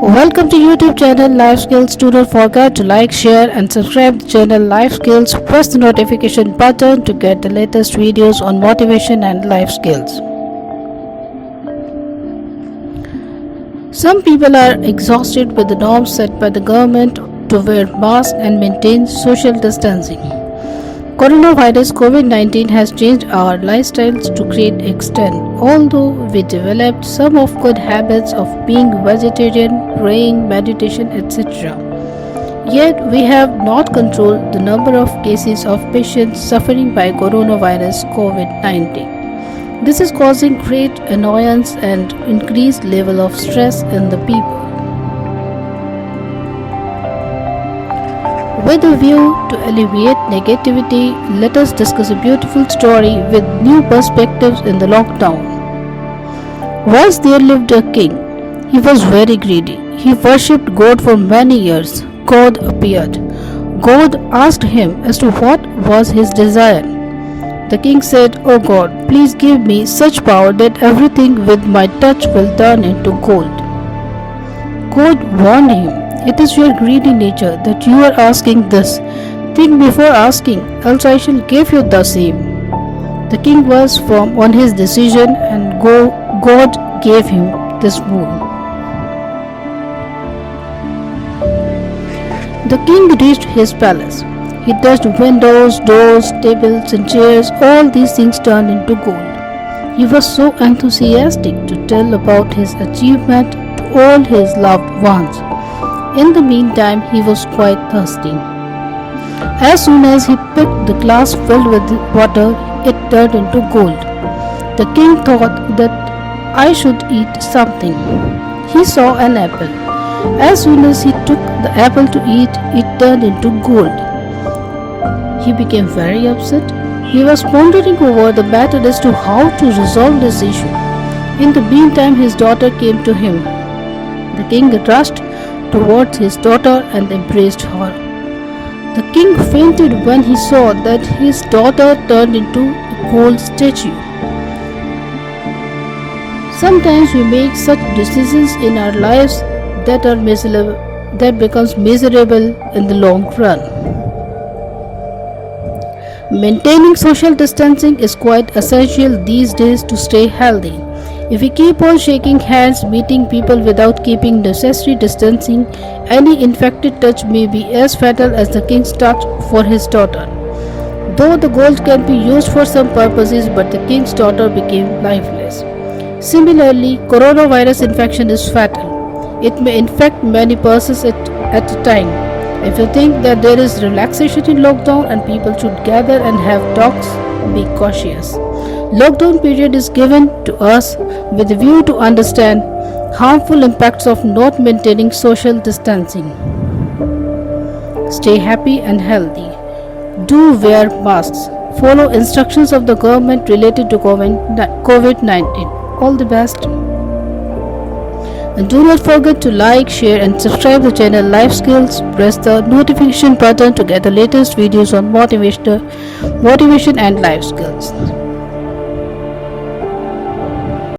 Welcome to YouTube channel Life Skills. Do not forget to like, share and subscribe the channel Life Skills. Press the notification button to get the latest videos on motivation and life skills. Some people are exhausted with the norms set by the government to wear masks and maintain social distancing. Coronavirus COVID-19 has changed our lifestyles to great extent. Although we developed some of good habits of being vegetarian, praying, meditation, etc. Yet we have not controlled the number of cases of patients suffering by coronavirus COVID-19. This is causing great annoyance and increased level of stress in the people. With a view to alleviate negativity, let us discuss a beautiful story with new perspectives in the lockdown. Once there lived a king. He was very greedy. He worshipped God for many years. God appeared. God asked him as to what was his desire. The king said, "O God, please give me such power that everything with my touch will turn into gold." God warned him, "It is your greedy nature that you are asking this. Think before asking, else I shall give you the same." The king was firm on his decision and God gave him this boon. The king reached his palace. He touched windows, doors, tables and chairs. All these things turned into gold. He was so enthusiastic to tell about his achievement to all his loved ones. In the meantime, he was quite thirsty. As soon as he picked the glass filled with water, it turned into gold. The king thought that I should eat something. He saw an apple. As soon as he took the apple to eat, it turned into gold. He became very upset. He was pondering over the matter as to how to resolve this issue. In the meantime, his daughter came to him. The king rushed towards his daughter and embraced her. The king fainted when he saw that his daughter turned into a gold statue. Sometimes we make such decisions in our lives that becomes miserable in the long run. Maintaining social distancing is quite essential these days to stay healthy. If we keep on shaking hands, meeting people without keeping necessary distancing, any infected touch may be as fatal as the king's touch for his daughter. Though the gold can be used for some purposes, but the king's daughter became lifeless. Similarly, coronavirus infection is fatal. It may infect many persons at a time. If you think that there is relaxation in lockdown and people should gather and have talks, be cautious. Lockdown period is given to us with a view to understand harmful impacts of not maintaining social distancing. Stay happy and healthy. Do wear masks. Follow instructions of the government related to COVID-19. All the best. And do not forget to like, share and subscribe the channel Life Skills. Press the notification button to get the latest videos on motivation and life skills.